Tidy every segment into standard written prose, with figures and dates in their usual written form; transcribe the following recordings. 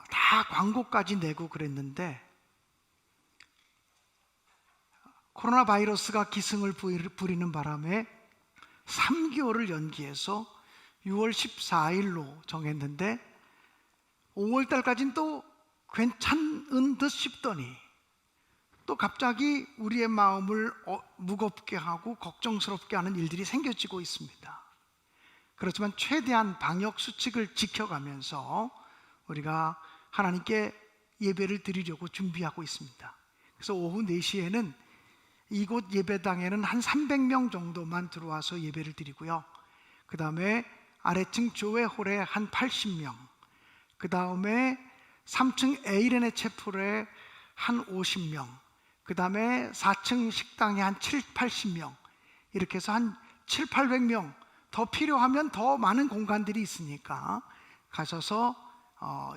다 광고까지 내고 그랬는데 코로나 바이러스가 기승을 부리는 바람에 3개월을 연기해서 6월 14일로 정했는데 5월 달까지는 또 괜찮은 듯 싶더니 또 갑자기 우리의 마음을 무겁게 하고 걱정스럽게 하는 일들이 생겨지고 있습니다. 그렇지만 최대한 방역 수칙을 지켜가면서 우리가 하나님께 예배를 드리려고 준비하고 있습니다. 그래서 오후 4시에는 이곳 예배당에는 한 300명 정도만 들어와서 예배를 드리고요, 그 다음에 아래층 교회홀에 한 80명, 그 다음에 3층 에이렌의 채플에 한 50명, 그 다음에 4층 식당에 한 80명, 이렇게 해서 한 800명, 더 필요하면 더 많은 공간들이 있으니까 가셔서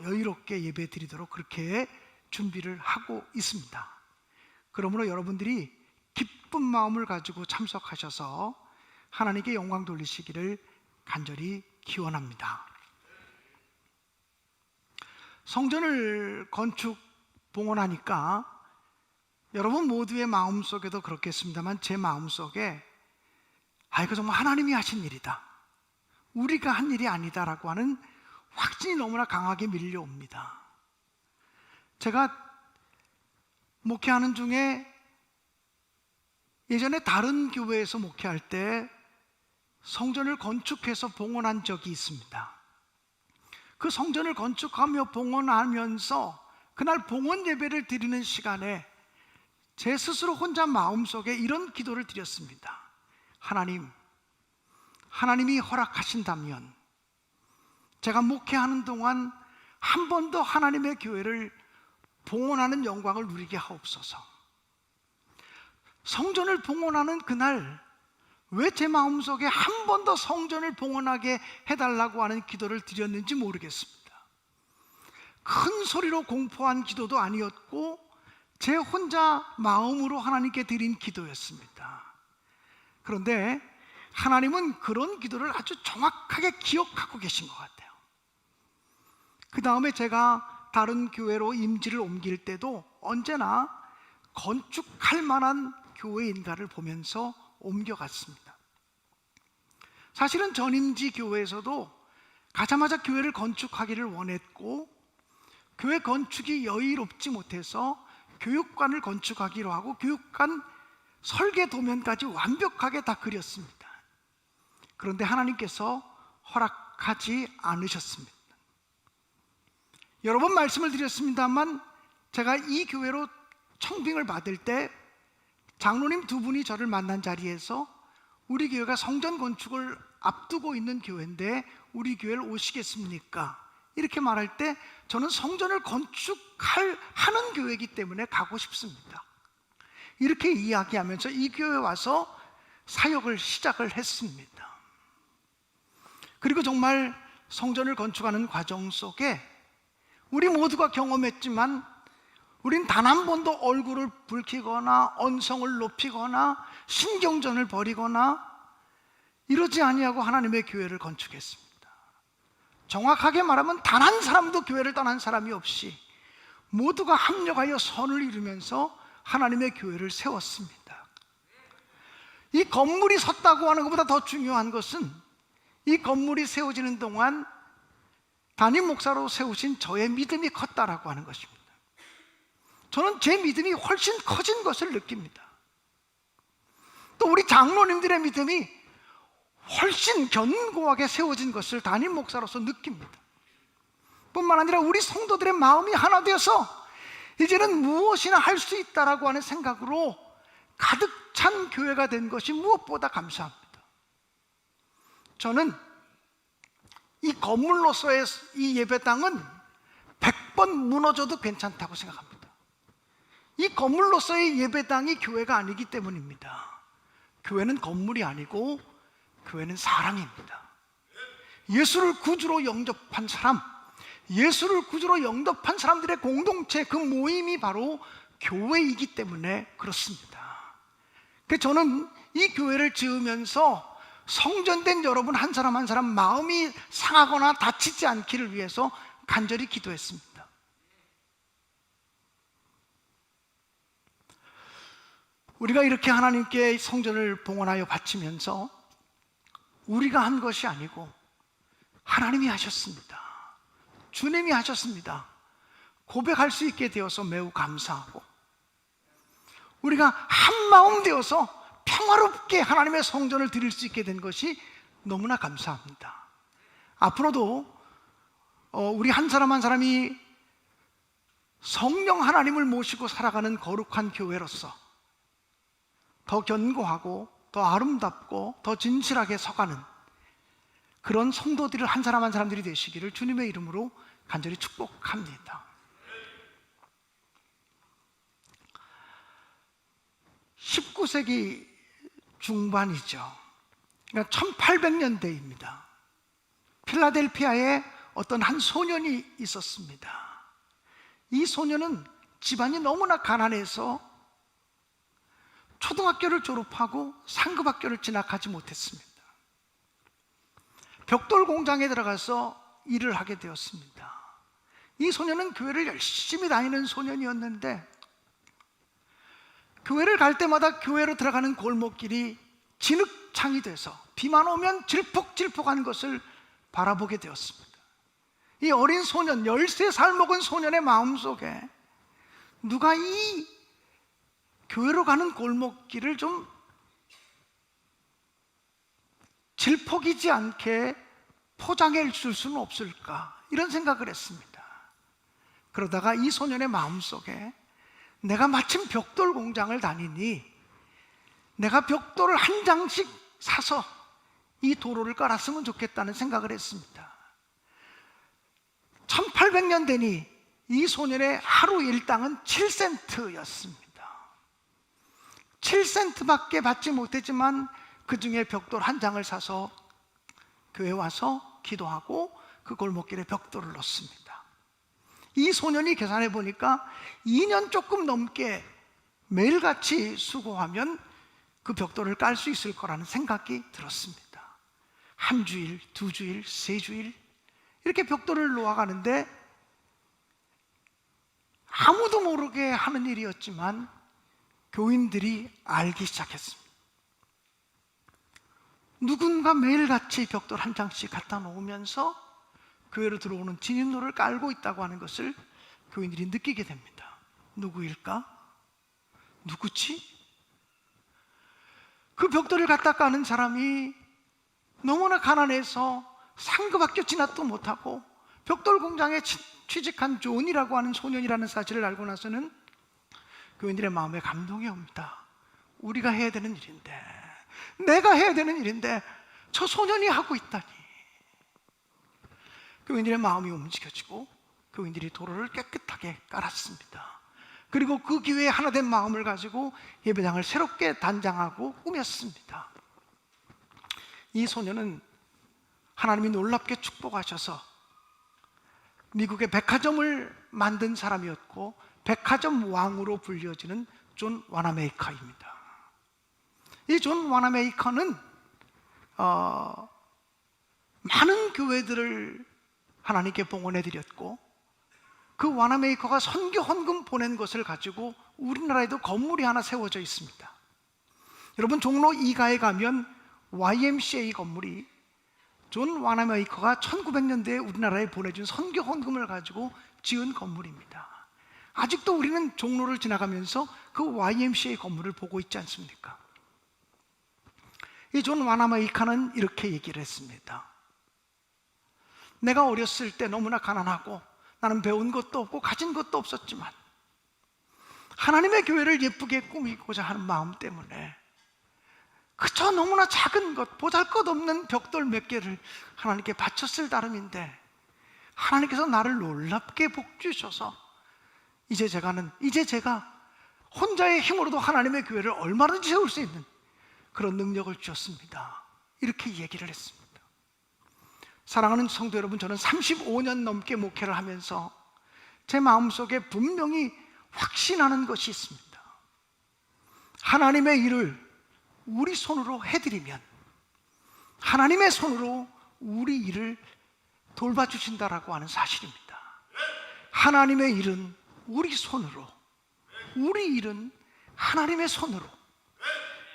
여유롭게 예배 드리도록 그렇게 준비를 하고 있습니다. 그러므로 여러분들이 기쁜 마음을 가지고 참석하셔서 하나님께 영광 돌리시기를 간절히 기원합니다. 성전을 건축 봉헌하니까 여러분 모두의 마음속에도 그렇겠습니다만 제 마음속에 이거 정말 하나님이 하신 일이다, 우리가 한 일이 아니다라고 하는 확신이 너무나 강하게 밀려옵니다. 제가 목회하는 중에 예전에 다른 교회에서 목회할 때 성전을 건축해서 봉헌한 적이 있습니다. 그 성전을 건축하며 봉헌하면서 그날 봉헌 예배를 드리는 시간에 제 스스로 혼자 마음속에 이런 기도를 드렸습니다. 하나님이 허락하신다면 제가 목회하는 동안 한 번 더 하나님의 교회를 봉헌하는 영광을 누리게 하옵소서. 성전을 봉헌하는 그날 왜 제 마음속에 한 번 더 성전을 봉헌하게 해달라고 하는 기도를 드렸는지 모르겠습니다. 큰 소리로 공포한 기도도 아니었고 제 혼자 마음으로 하나님께 드린 기도였습니다. 그런데 하나님은 그런 기도를 아주 정확하게 기억하고 계신 것 같아요. 그 다음에 제가 다른 교회로 임지를 옮길 때도 언제나 건축할 만한 교회인가를 보면서 옮겨갔습니다. 사실은 전임지 교회에서도 가자마자 교회를 건축하기를 원했고 교회 건축이 여유롭지 못해서 교육관을 건축하기로 하고 교육관 설계 도면까지 완벽하게 다 그렸습니다. 그런데 하나님께서 허락하지 않으셨습니다. 여러 번 말씀을 드렸습니다만 제가 이 교회로 청빙을 받을 때 장로님 2분이 저를 만난 자리에서 우리 교회가 성전 건축을 앞두고 있는 교회인데 우리 교회를 오시겠습니까? 이렇게 말할 때 저는 성전을 하는 교회이기 때문에 가고 싶습니다, 이렇게 이야기하면서 이 교회에 와서 사역을 시작을 했습니다. 그리고 정말 성전을 건축하는 과정 속에 우리 모두가 경험했지만 우린 단 한 번도 얼굴을 붉히거나 언성을 높이거나 신경전을 벌이거나 이러지 아니하고 하나님의 교회를 건축했습니다. 정확하게 말하면 단 한 사람도 교회를 떠난 사람이 없이 모두가 합력하여 선을 이루면서 하나님의 교회를 세웠습니다. 이 건물이 섰다고 하는 것보다 더 중요한 것은 이 건물이 세워지는 동안 담임 목사로 세우신 저의 믿음이 컸다라고 하는 것입니다. 저는 제 믿음이 훨씬 커진 것을 느낍니다. 또 우리 장로님들의 믿음이 훨씬 견고하게 세워진 것을 담임 목사로서 느낍니다. 뿐만 아니라 우리 성도들의 마음이 하나 되어서 이제는 무엇이나 할 수 있다라고 하는 생각으로 가득 찬 교회가 된 것이 무엇보다 감사합니다. 저는 이 건물로서의 이 예배당은 100번 무너져도 괜찮다고 생각합니다. 이 건물로서의 예배당이 교회가 아니기 때문입니다. 교회는 건물이 아니고 교회는 사랑입니다. 예수를 구주로 영접한 사람, 예수를 구주로 영접한 사람들의 공동체, 그 모임이 바로 교회이기 때문에 그렇습니다. 그래서 저는 이 교회를 지으면서 성전된 여러분 한 사람 한 사람 마음이 상하거나 다치지 않기를 위해서 간절히 기도했습니다. 우리가 이렇게 하나님께 성전을 봉헌하여 바치면서 우리가 한 것이 아니고 하나님이 하셨습니다. 주님이 하셨습니다. 고백할 수 있게 되어서 매우 감사하고, 우리가 한 마음 되어서 평화롭게 하나님의 성전을 드릴 수 있게 된 것이 너무나 감사합니다. 앞으로도 우리 한 사람 한 사람이 성령 하나님을 모시고 살아가는 거룩한 교회로서 더 견고하고 더 아름답고 더 진실하게 서가는 그런 성도들을 한 사람 한 사람들이 되시기를 주님의 이름으로 간절히 축복합니다. 19세기 중반이죠. 그러니까 1800년대입니다. 필라델피아에 어떤 한 소년이 있었습니다. 이 소년은 집안이 너무나 가난해서 초등학교를 졸업하고 상급학교를 진학하지 못했습니다. 벽돌 공장에 들어가서 일을 하게 되었습니다. 이 소년은 교회를 열심히 다니는 소년이었는데, 교회를 갈 때마다 교회로 들어가는 골목길이 진흙창이 돼서 비만 오면 질퍽질퍽한 것을 바라보게 되었습니다. 이 어린 소년, 13살 먹은 소년의 마음속에 누가 이 교회로 가는 골목길을 좀 질퍽이지 않게 포장해 줄 수는 없을까, 이런 생각을 했습니다. 그러다가 이 소년의 마음속에 내가 마침 벽돌 공장을 다니니 내가 벽돌을 한 장씩 사서 이 도로를 깔았으면 좋겠다는 생각을 했습니다. 1800년 되니 이 소년의 하루 일당은 7센트였습니다. 7센트밖에 받지 못했지만 그 중에 벽돌 한 장을 사서 교회 와서 기도하고 그 골목길에 벽돌을 놓습니다. 이 소년이 계산해 보니까 2년 조금 넘게 매일같이 수고하면 그 벽돌을 깔 수 있을 거라는 생각이 들었습니다. 한 주일, 두 주일, 세 주일 이렇게 벽돌을 놓아가는데 아무도 모르게 하는 일이었지만 교인들이 알기 시작했습니다. 누군가 매일같이 벽돌 한 장씩 갖다 놓으면서 교회로 들어오는 진입로를 깔고 있다고 하는 것을 교인들이 느끼게 됩니다. 누구일까? 누구지? 그 벽돌을 갖다 까는 사람이 너무나 가난해서 상급학교 진학도 못하고 벽돌 공장에 취직한 존이라고 하는 소년이라는 사실을 알고 나서는 교인들의 마음에 감동이 옵니다. 우리가 해야 되는 일인데, 내가 해야 되는 일인데 저 소년이 하고 있다니. 교인들의 마음이 움직여지고 교인들이 도로를 깨끗하게 깔았습니다. 그리고 그 기회에 하나된 마음을 가지고 예배당을 새롭게 단장하고 꾸몄습니다. 이 소년은 하나님이 놀랍게 축복하셔서 미국의 백화점을 만든 사람이었고 백화점 왕으로 불려지는 존 와나메이커입니다. 이 존 와나메이커는 많은 교회들을 하나님께 봉헌해 드렸고, 그 와나메이커가 선교 헌금 보낸 것을 가지고 우리나라에도 건물이 하나 세워져 있습니다. 여러분, 종로 2가에 가면 YMCA 건물이 존 와나메이커가 1900년대에 우리나라에 보내준 선교 헌금을 가지고 지은 건물입니다. 아직도 우리는 종로를 지나가면서 그 YMCA 건물을 보고 있지 않습니까? 이 존 와나메이커는 이렇게 얘기를 했습니다. 내가 어렸을 때 너무나 가난하고 나는 배운 것도 없고 가진 것도 없었지만 하나님의 교회를 예쁘게 꾸미고자 하는 마음 때문에 그저 너무나 작은 것, 보잘것없는 벽돌 몇 개를 하나님께 바쳤을 따름인데 하나님께서 나를 놀랍게 복 주셔서 이제 제가 혼자의 힘으로도 하나님의 교회를 얼마든지 세울 수 있는 그런 능력을 주셨습니다. 이렇게 얘기를 했습니다. 사랑하는 성도 여러분, 저는 35년 넘게 목회를 하면서 제 마음속에 분명히 확신하는 것이 있습니다. 하나님의 일을 우리 손으로 해드리면 하나님의 손으로 우리 일을 돌봐주신다라고 하는 사실입니다. 하나님의 일은 우리 손으로, 우리 일은 하나님의 손으로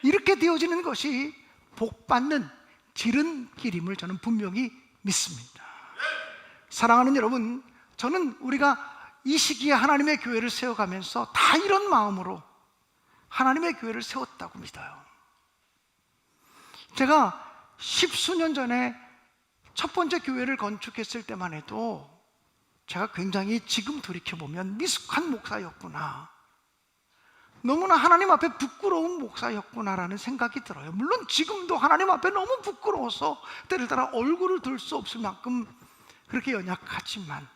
이렇게 되어지는 것이 복받는 지름길임을 저는 분명히 믿습니다. 사랑하는 여러분, 저는 우리가 이 시기에 하나님의 교회를 세워가면서 다 이런 마음으로 하나님의 교회를 세웠다고 믿어요. 제가 10수년 전에 첫 번째 교회를 건축했을 때만 해도 제가 굉장히 지금 돌이켜보면 미숙한 목사였구나, 너무나 하나님 앞에 부끄러운 목사였구나라는 생각이 들어요. 물론 지금도 하나님 앞에 너무 부끄러워서 때를 따라 얼굴을 들 수 없을 만큼 그렇게 연약하지만,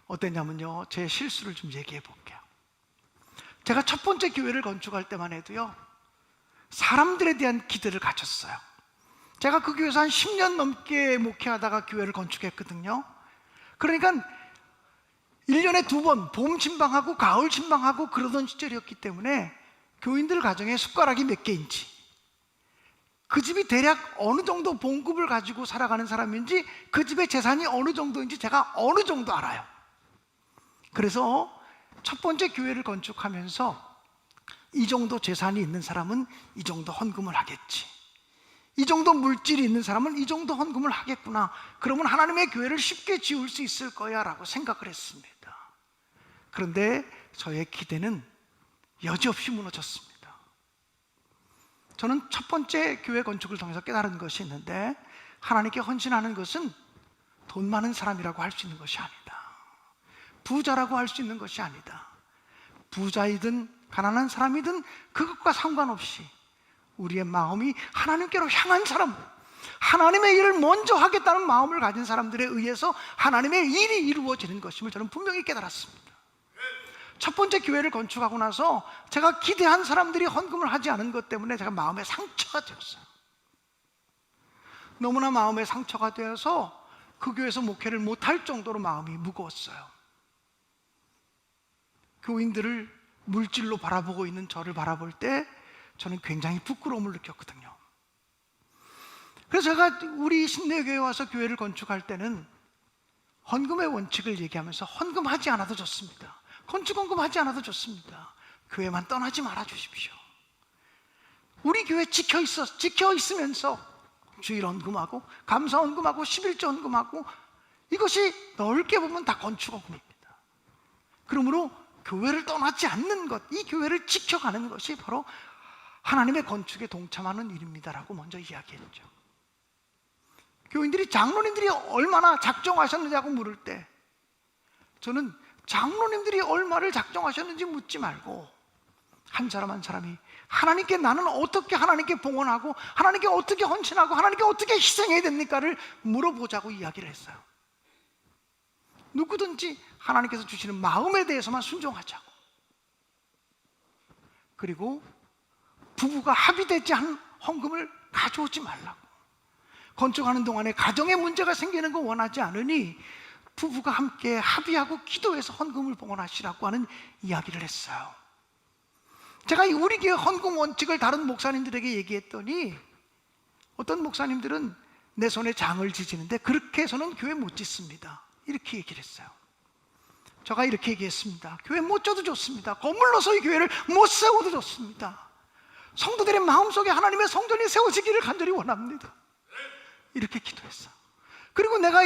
어땠냐면요, 제 실수를 좀 얘기해 볼게요. 제가 첫 번째 교회를 건축할 때만 해도요, 사람들에 대한 기대를 가졌어요. 제가 그 교회에서 한 10년 넘게 목회하다가 교회를 건축했거든요. 그러니까 1년에 2번 봄 신방하고 가을 신방하고 그러던 시절이었기 때문에 교인들 가정에 숟가락이 몇 개인지, 그 집이 대략 어느 정도 봉급을 가지고 살아가는 사람인지, 그 집의 재산이 어느 정도인지 제가 어느 정도 알아요. 그래서 첫 번째 교회를 건축하면서 이 정도 재산이 있는 사람은 이 정도 헌금을 하겠지, 이 정도 물질이 있는 사람은 이 정도 헌금을 하겠구나, 그러면 하나님의 교회를 쉽게 지을 수 있을 거야 라고 생각을 했습니다. 그런데 저의 기대는 여지없이 무너졌습니다. 저는 첫 번째 교회 건축을 통해서 깨달은 것이 있는데, 하나님께 헌신하는 것은 돈 많은 사람이라고 할 수 있는 것이 아니다, 부자라고 할 수 있는 것이 아니다. 부자이든 가난한 사람이든 그것과 상관없이 우리의 마음이 하나님께로 향한 사람, 하나님의 일을 먼저 하겠다는 마음을 가진 사람들에 의해서 하나님의 일이 이루어지는 것임을 저는 분명히 깨달았습니다. 첫 번째 교회를 건축하고 나서 제가 기대한 사람들이 헌금을 하지 않은 것 때문에 제가 마음에 상처가 되었어요. 너무나 마음에 상처가 되어서 그 교회에서 목회를 못할 정도로 마음이 무거웠어요. 교인들을 물질로 바라보고 있는 저를 바라볼 때 저는 굉장히 부끄러움을 느꼈거든요. 그래서 제가 우리 신내교회에 와서 교회를 건축할 때는 헌금의 원칙을 얘기하면서 헌금하지 않아도 좋습니다, 건축 헌금하지 않아도 좋습니다, 교회만 떠나지 말아 주십시오, 우리 교회 지켜 있으면서 주일 헌금하고 감사 헌금하고 11조 헌금하고, 이것이 넓게 보면 다 건축 헌금입니다. 그러므로 교회를 떠나지 않는 것, 이 교회를 지켜가는 것이 바로 하나님의 건축에 동참하는 일입니다라고 먼저 이야기했죠. 교인들이 장로님들이 얼마나 작정하셨느냐고 물을 때 저는 장로님들이 얼마를 작정하셨는지 묻지 말고 한 사람 한 사람이 하나님께 나는 어떻게 하나님께 봉헌하고 하나님께 어떻게 헌신하고 하나님께 어떻게 희생해야 됩니까를 물어보자고 이야기를 했어요. 누구든지 하나님께서 주시는 마음에 대해서만 순종하자고, 그리고 부부가 합의되지 않은 헌금을 가져오지 말라고, 건축하는 동안에 가정에 문제가 생기는 거 원하지 않으니 부부가 함께 합의하고 기도해서 헌금을 봉헌하시라고 하는 이야기를 했어요. 제가 우리 교회 헌금 원칙을 다른 목사님들에게 얘기했더니 어떤 목사님들은 내 손에 장을 지지는데 그렇게 해서는 교회 못 짓습니다, 이렇게 얘기를 했어요. 제가 이렇게 얘기했습니다. 교회 못 져도 좋습니다, 거물러서 이 교회를 못 세워도 좋습니다, 성도들의 마음속에 하나님의 성전이 세워지기를 간절히 원합니다, 이렇게 기도했어요. 그리고 내가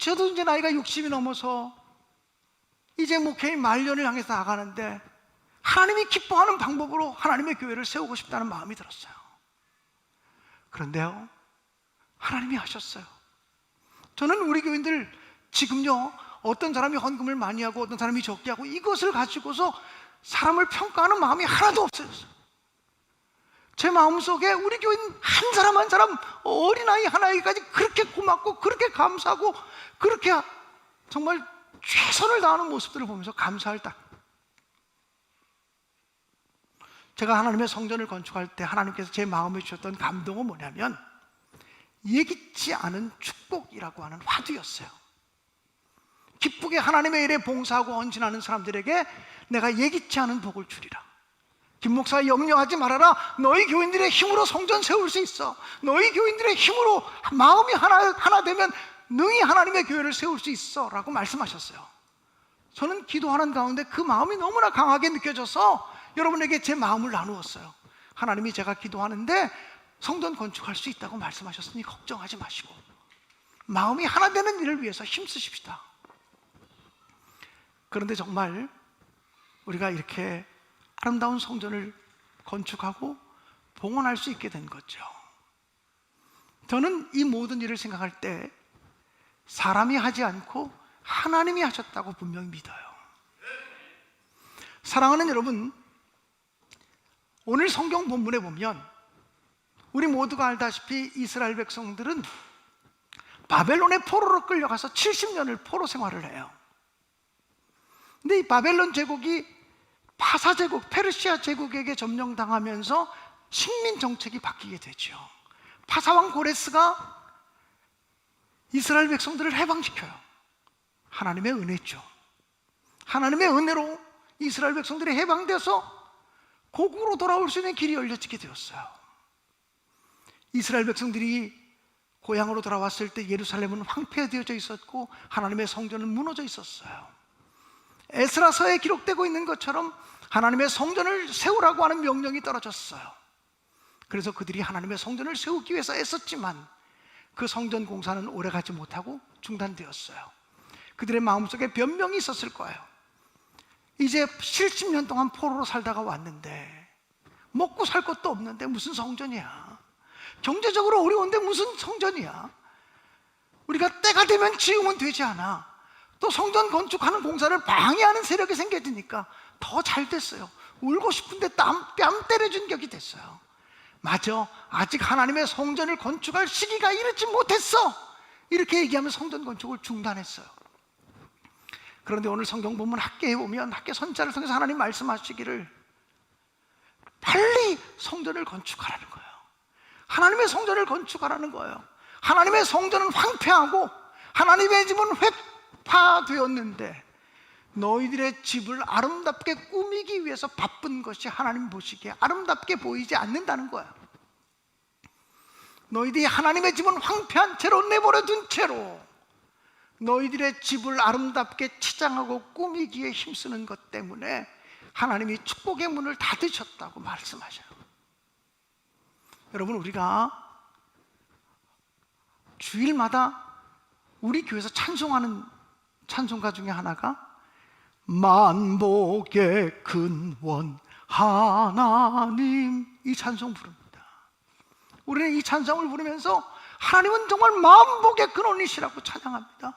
저도 이제 나이가 60이 넘어서 이제 목회인 말년을 향해서 나가는데 하나님이 기뻐하는 방법으로 하나님의 교회를 세우고 싶다는 마음이 들었어요. 그런데요, 하나님이 하셨어요. 저는 우리 교인들 지금요, 어떤 사람이 헌금을 많이 하고 어떤 사람이 적게 하고 이것을 가지고서 사람을 평가하는 마음이 하나도 없어졌어요. 제 마음속에 우리 교인 한 사람 한 사람, 어린아이 하나에게까지 그렇게 고맙고 그렇게 감사하고 그렇게 정말 최선을 다하는 모습들을 보면서 감사할 딱. 제가 하나님의 성전을 건축할 때 하나님께서 제 마음에 주셨던 감동은 뭐냐면 예기치 않은 축복이라고 하는 화두였어요. 기쁘게 하나님의 일에 봉사하고 헌신하는 사람들에게 내가 예기치 않은 복을 주리라. 김 목사 염려하지 말아라, 너희 교인들의 힘으로 성전 세울 수 있어, 너희 교인들의 힘으로 마음이 하나 되면 능히 하나님의 교회를 세울 수 있어 라고 말씀하셨어요. 저는 기도하는 가운데 그 마음이 너무나 강하게 느껴져서 여러분에게 제 마음을 나누었어요. 하나님이 제가 기도하는데 성전 건축할 수 있다고 말씀하셨으니 걱정하지 마시고 마음이 하나 되는 일을 위해서 힘쓰십시다. 그런데 정말 우리가 이렇게 아름다운 성전을 건축하고 봉헌할 수 있게 된 거죠. 저는 이 모든 일을 생각할 때 사람이 하지 않고 하나님이 하셨다고 분명히 믿어요. 사랑하는 여러분, 오늘 성경 본문에 보면 우리 모두가 알다시피 이스라엘 백성들은 바벨론의 포로로 끌려가서 70년을 포로 생활을 해요. 근데 이 바벨론 제국이 파사 제국, 페르시아 제국에게 점령당하면서 식민 정책이 바뀌게 되죠. 파사왕 고레스가 이스라엘 백성들을 해방시켜요. 하나님의 은혜죠. 하나님의 은혜로 이스라엘 백성들이 해방돼서 고국으로 돌아올 수 있는 길이 열려지게 되었어요. 이스라엘 백성들이 고향으로 돌아왔을 때 예루살렘은 황폐되어져 있었고 하나님의 성전은 무너져 있었어요. 에스라서에 기록되고 있는 것처럼 하나님의 성전을 세우라고 하는 명령이 떨어졌어요. 그래서 그들이 하나님의 성전을 세우기 위해서 애썼지만 그 성전 공사는 오래가지 못하고 중단되었어요. 그들의 마음속에 변명이 있었을 거예요. 이제 70년 동안 포로로 살다가 왔는데 먹고 살 것도 없는데 무슨 성전이야. 경제적으로 어려운데 무슨 성전이야. 우리가 때가 되면 지으면 되지 않아. 또 성전 건축하는 공사를 방해하는 세력이 생겨지니까 더 잘 됐어요. 울고 싶은데 뺨 때려준 격이 됐어요. 맞아, 아직 하나님의 성전을 건축할 시기가 이르지 못했어. 이렇게 얘기하면 성전 건축을 중단했어요. 그런데 오늘 성경 본문 학개에 보면 학개 선자를 통해서 하나님 말씀하시기를 빨리 성전을 건축하라는 거예요. 하나님의 성전을 건축하라는 거예요. 하나님의 성전은 황폐하고 하나님의 집은 회파되었는데 너희들의 집을 아름답게 꾸미기 위해서 바쁜 것이 하나님 보시기에 아름답게 보이지 않는다는 거예요. 너희들이 하나님의 집은 황폐한 채로 내버려 둔 채로 너희들의 집을 아름답게 치장하고 꾸미기에 힘쓰는 것 때문에 하나님이 축복의 문을 닫으셨다고 말씀하셔요. 여러분, 우리가 주일마다 우리 교회에서 찬송하는 찬송가 중에 하나가 만복의 근원 하나님, 이 찬송 부릅니다. 우리는 이 찬송을 부르면서 하나님은 정말 만복의 근원이시라고 찬양합니다.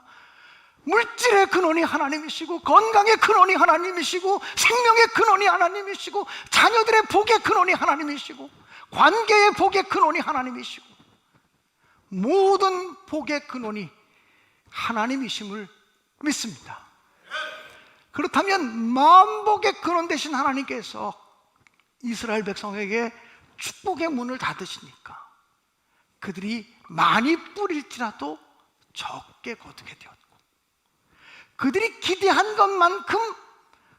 물질의 근원이 하나님이시고 건강의 근원이 하나님이시고 생명의 근원이 하나님이시고 자녀들의 복의 근원이 하나님이시고 관계의 복의 근원이 하나님이시고 모든 복의 근원이 하나님이심을 믿습니다. 그렇다면 만복의 근원 되신 하나님께서 이스라엘 백성에게 축복의 문을 닫으시니까 그들이 많이 뿌릴지라도 적게 거두게 되었고 그들이 기대한 것만큼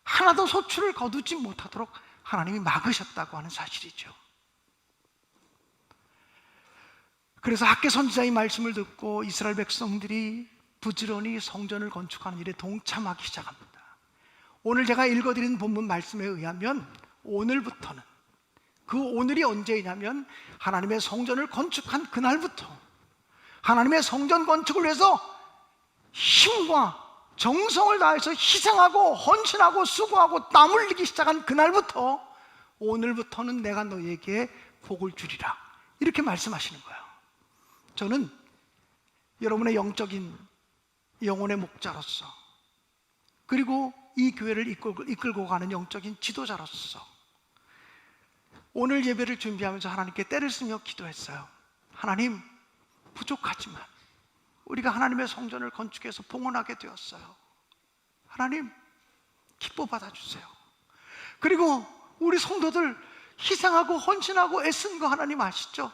하나도 소출을 거두지 못하도록 하나님이 막으셨다고 하는 사실이죠. 그래서 학개 선지자의 말씀을 듣고 이스라엘 백성들이 부지런히 성전을 건축하는 일에 동참하기 시작합니다. 오늘 제가 읽어드린 본문 말씀에 의하면 오늘부터는, 그 오늘이 언제이냐면 하나님의 성전을 건축한 그날부터 하나님의 성전 건축을 위해서 힘과 정성을 다해서 희생하고 헌신하고 수고하고 땀 흘리기 시작한 그날부터 오늘부터는 내가 너희에게 복을 주리라, 이렇게 말씀하시는 거예요. 저는 여러분의 영적인 영혼의 목자로서, 그리고 이 교회를 이끌고 가는 영적인 지도자로서 오늘 예배를 준비하면서 하나님께 때를 쓰며 기도했어요. 하나님, 부족하지만 우리가 하나님의 성전을 건축해서 봉헌하게 되었어요. 하나님, 기뻐 받아주세요. 그리고 우리 성도들 희생하고 헌신하고 애쓴 거 하나님 아시죠?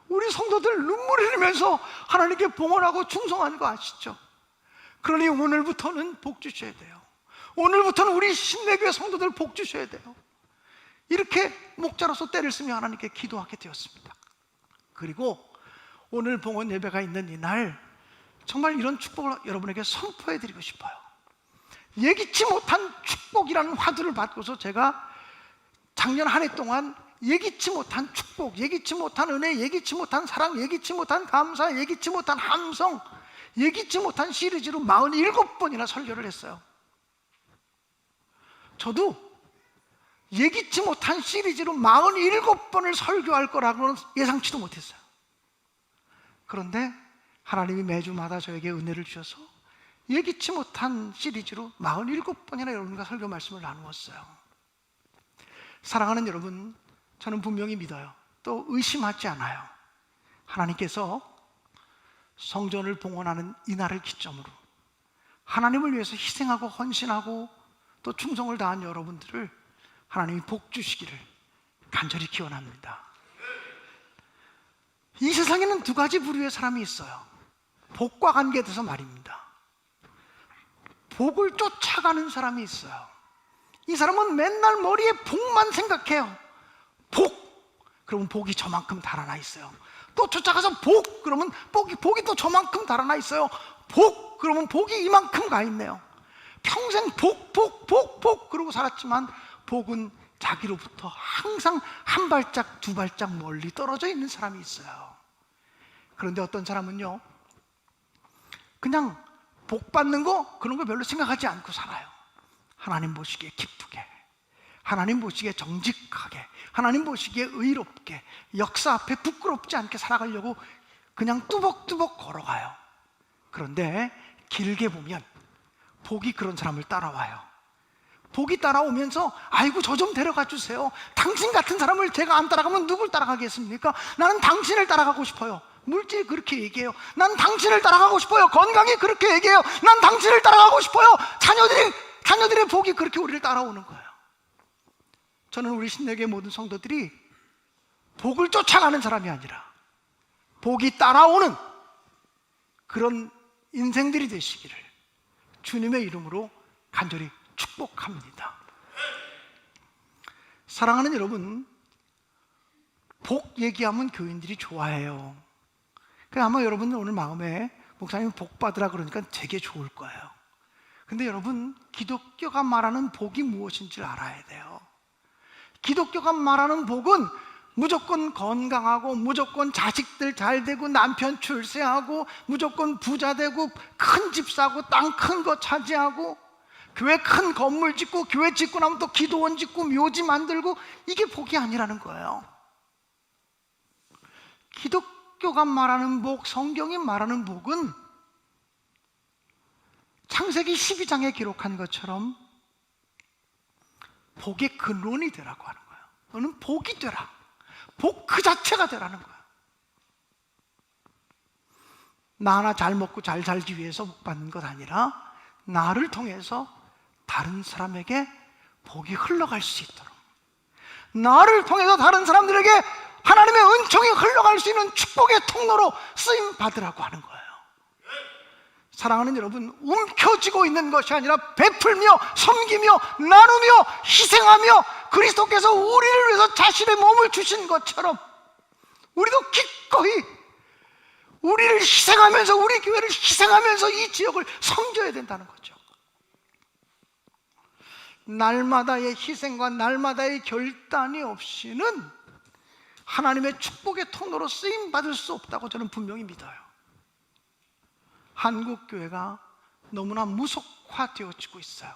우리 성도들 눈물 흘리면서 하나님께 봉헌하고 충성한 거 아시죠? 그러니 오늘부터는 복 주셔야 돼요. 오늘부터는 우리 신내교회 성도들 복 주셔야 돼요. 이렇게 목자로서 때를 쓰며 하나님께 기도하게 되었습니다. 그리고 오늘 봉헌 예배가 있는 이날 정말 이런 축복을 여러분에게 선포해 드리고 싶어요. 예기치 못한 축복이라는 화두를 받고서 제가 작년 한 해 동안 예기치 못한 축복, 예기치 못한 은혜, 예기치 못한 사랑, 예기치 못한 감사, 예기치 못한 함성, 예기치 못한 시리즈로 47번이나 설교를 했어요. 저도 예기치 못한 시리즈로 47번을 설교할 거라고는 예상치도 못했어요. 그런데 하나님이 매주마다 저에게 은혜를 주셔서 예기치 못한 시리즈로 47번이나 여러분과 설교 말씀을 나누었어요. 사랑하는 여러분, 저는 분명히 믿어요. 또 의심하지 않아요. 하나님께서 성전을 봉헌하는 이날을 기점으로 하나님을 위해서 희생하고 헌신하고 또 충성을 다한 여러분들을 하나님이 복 주시기를 간절히 기원합니다. 이 세상에는 두 가지 부류의 사람이 있어요. 복과 관계돼서 말입니다. 복을 쫓아가는 사람이 있어요. 이 사람은 맨날 머리에 복만 생각해요. 복! 그러면 복이 저만큼 달아나 있어요. 또 쫓아가서 복! 그러면 복이 또 저만큼 달아나 있어요. 복! 그러면 복이 이만큼 가 있네요. 평생 복! 그러고 살았지만 복은 자기로부터 항상 한 발짝 두 발짝 멀리 떨어져 있는 사람이 있어요. 그런데 어떤 사람은요, 그냥 복 받는 거 그런 거 별로 생각하지 않고 살아요. 하나님 보시기에 기쁘게, 하나님 보시기에 정직하게, 하나님 보시기에 의롭게, 역사 앞에 부끄럽지 않게 살아가려고 그냥 뚜벅뚜벅 걸어가요. 그런데 길게 보면 복이 그런 사람을 따라와요. 복이 따라오면서 아이고 저 좀 데려가 주세요. 당신 같은 사람을 제가 안 따라가면 누굴 따라가겠습니까? 나는 당신을 따라가고 싶어요. 물질이 그렇게 얘기해요. 난 당신을 따라가고 싶어요. 건강이 그렇게 얘기해요. 난 당신을 따라가고 싶어요. 자녀들의 복이 그렇게 우리를 따라오는 거예요. 저는 우리 신내교의 모든 성도들이 복을 쫓아가는 사람이 아니라 복이 따라오는 그런 인생들이 되시기를 주님의 이름으로 간절히 축복합니다. 사랑하는 여러분, 복 얘기하면 교인들이 좋아해요. 아마 여러분은 오늘 마음에 목사님 복 받으라 그러니까 되게 좋을 거예요. 근데 여러분, 기독교가 말하는 복이 무엇인지 알아야 돼요. 기독교가 말하는 복은 무조건 건강하고, 무조건 자식들 잘 되고, 남편 출세하고, 무조건 부자 되고, 큰 집 사고, 땅 큰 거 차지하고, 교회 큰 건물 짓고, 교회 짓고 나면 또 기도원 짓고, 묘지 만들고, 이게 복이 아니라는 거예요. 기독교가 말하는 복, 성경이 말하는 복은 창세기 12장에 기록한 것처럼 복의 근원이 되라고 하는 거예요. 너는 복이 되라. 복 그 자체가 되라는 거예요. 나 하나 잘 먹고 잘 살기 위해서 복 받는 것 아니라 나를 통해서 다른 사람에게 복이 흘러갈 수 있도록, 나를 통해서 다른 사람들에게 하나님의 은총이 흘러갈 수 있는 축복의 통로로 쓰임 받으라고 하는 거예요. 사랑하는 여러분, 움켜쥐고 있는 것이 아니라 베풀며 섬기며 나누며 희생하며 그리스도께서 우리를 위해서 자신의 몸을 주신 것처럼 우리도 기꺼이 우리를 희생하면서, 우리 교회를 희생하면서 이 지역을 섬겨야 된다는 거죠. 날마다의 희생과 날마다의 결단이 없이는 하나님의 축복의 통로로 쓰임받을 수 없다고 저는 분명히 믿어요. 한국 교회가 너무나 무속화되어지고 있어요.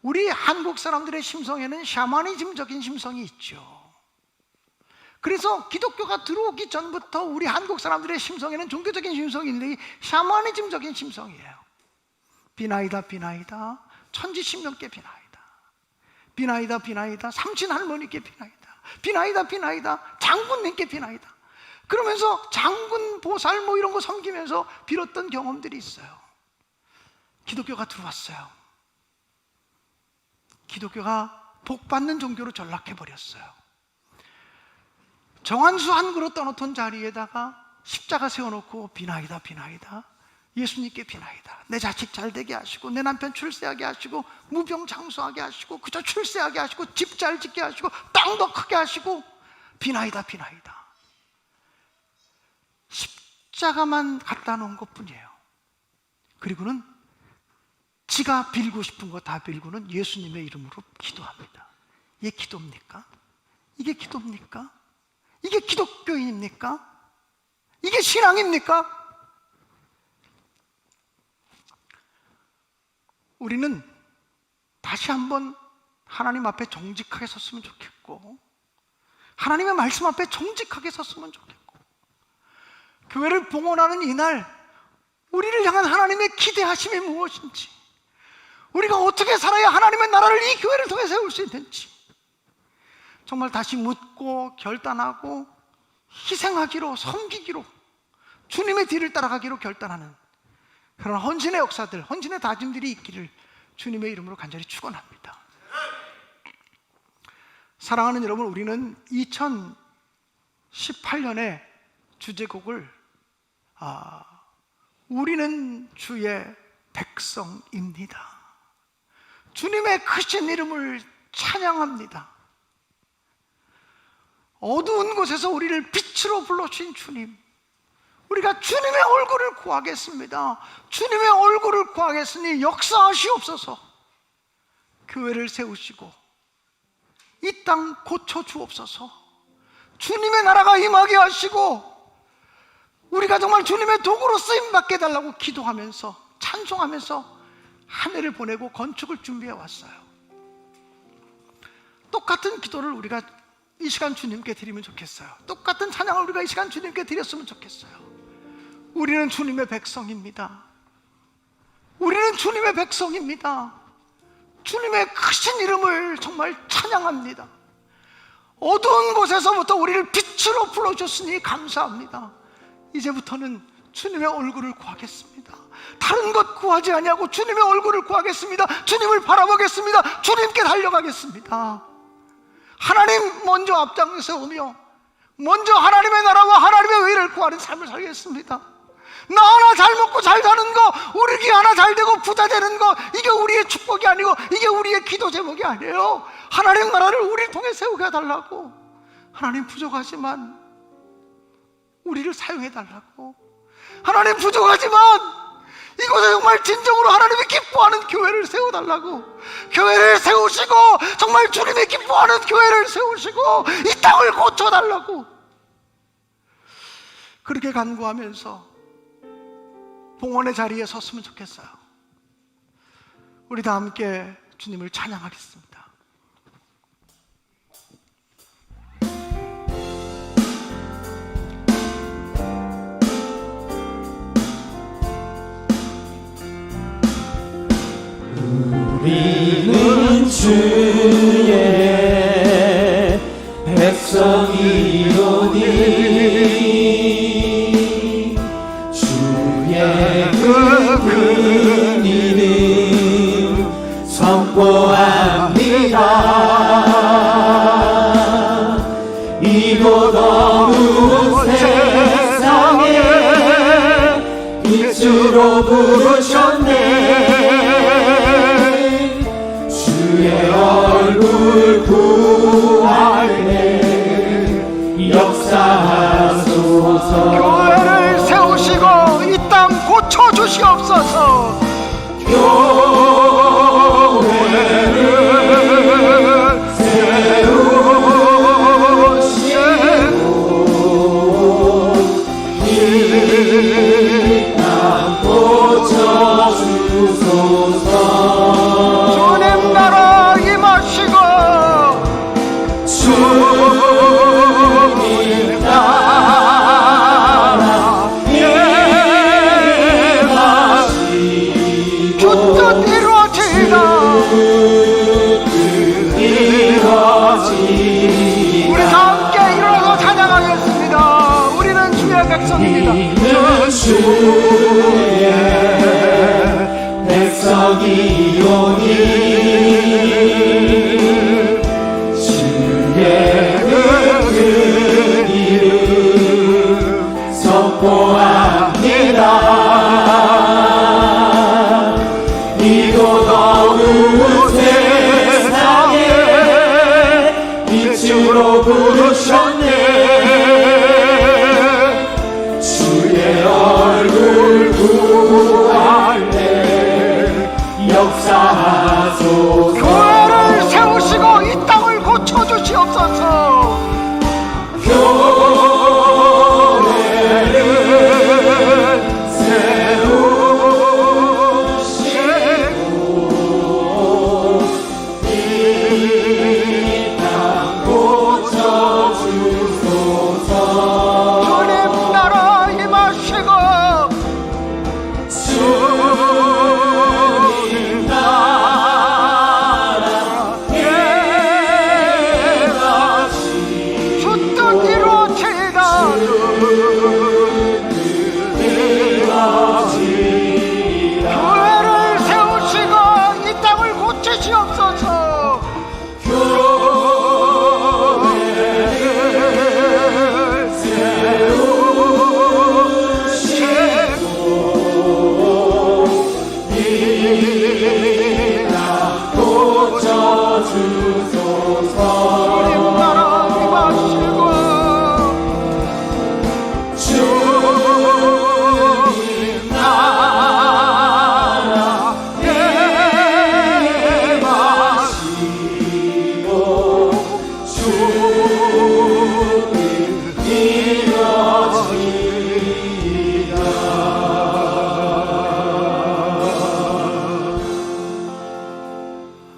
우리 한국 사람들의 심성에는 샤머니즘적인 심성이 있죠. 그래서 기독교가 들어오기 전부터 우리 한국 사람들의 심성에는 종교적인 심성이 있는데 샤머니즘적인 심성이에요. 비나이다 비나이다, 천지신명께 비나이다, 비나이다 비나이다, 삼친 할머니께 비나이다, 비나이다 비나이다, 장군님께 비나이다. 그러면서 장군, 보살 뭐 이런 거 섬기면서 빌었던 경험들이 있어요. 기독교가 들어왔어요. 기독교가 복받는 종교로 전락해버렸어요. 정한수 한 그릇 떠놓던 자리에다가 십자가 세워놓고 비나이다 비나이다, 예수님께 비나이다, 내 자식 잘 되게 하시고 내 남편 출세하게 하시고 무병장수하게 하시고 그저 출세하게 하시고 집 잘 짓게 하시고 땅도 크게 하시고 비나이다 비나이다. 십자가만 갖다 놓은 것뿐이에요. 그리고는 지가 빌고 싶은 거 다 빌고는 예수님의 이름으로 기도합니다. 이게 기도입니까? 이게 기도입니까? 이게 기독교인입니까? 이게 신앙입니까? 우리는 다시 한번 하나님 앞에 정직하게 섰으면 좋겠고, 하나님의 말씀 앞에 정직하게 섰으면 좋겠고, 교회를 봉헌하는 이날 우리를 향한 하나님의 기대하심이 무엇인지, 우리가 어떻게 살아야 하나님의 나라를 이 교회를 통해 세울 수 있는지 정말 다시 묻고 결단하고 희생하기로, 섬기기로, 주님의 뒤를 따라가기로 결단하는 그런 헌신의 역사들, 헌신의 다짐들이 있기를 주님의 이름으로 간절히 축원합니다. 사랑하는 여러분, 우리는 2018년에 주제곡을 우리는 주의 백성입니다. 주님의 크신 이름을 찬양합니다. 어두운 곳에서 우리를 빛으로 불러주신 주님, 우리가 주님의 얼굴을 구하겠습니다. 주님의 얼굴을 구하겠으니 역사하시옵소서. 교회를 세우시고 이 땅 고쳐주옵소서. 주님의 나라가 임하게 하시고 우리가 정말 주님의 도구로 쓰임받게 해달라고 기도하면서 찬송하면서 한 해를 보내고 건축을 준비해 왔어요. 똑같은 기도를 우리가 이 시간 주님께 드리면 좋겠어요. 똑같은 찬양을 우리가 이 시간 주님께 드렸으면 좋겠어요. 우리는 주님의 백성입니다. 우리는 주님의 백성입니다. 주님의 크신 이름을 정말 찬양합니다. 어두운 곳에서부터 우리를 빛으로 불러줬으니 감사합니다. 이제부터는 주님의 얼굴을 구하겠습니다. 다른 것 구하지 아니하고 주님의 얼굴을 구하겠습니다. 주님을 바라보겠습니다. 주님께 달려가겠습니다. 하나님 먼저 앞장서 오며 먼저 하나님의 나라와 하나님의 의를 구하는 삶을 살겠습니다. 나 하나 잘 먹고 잘 사는 거, 우리 기 하나 잘 되고 부자 되는 거, 이게 우리의 축복이 아니고 이게 우리의 기도 제목이 아니에요. 하나님 나라를 우리를 통해 세우게 해달라고, 하나님 부족하지만 우리를 사용해 달라고, 하나님 부족하지만 이곳에 정말 진정으로 하나님이 기뻐하는 교회를 세워달라고, 교회를 세우시고 정말 주님이 기뻐하는 교회를 세우시고 이 땅을 고쳐달라고 그렇게 간구하면서 봉헌의 자리에 섰으면 좋겠어요. 우리 다 함께 주님을 찬양하겠습니다. 우리는 주의 백성이오니 주의 큰 이름 선포합니다. 이곳 어두운 세상에 빛으로 부르셨네. 주의 얼굴 구할 때 역사하소서. 교회를 세우시고 이 땅 고쳐주시옵소서. 교회를 세우시고 이 땅 고쳐주소서. 주님 나라 임하시고 주님 나라 임하시고 주뜻 이루어지리라. 우리 다 함께 일어나서 찬양하겠습니다. 우리는 주의 백성입니다. 주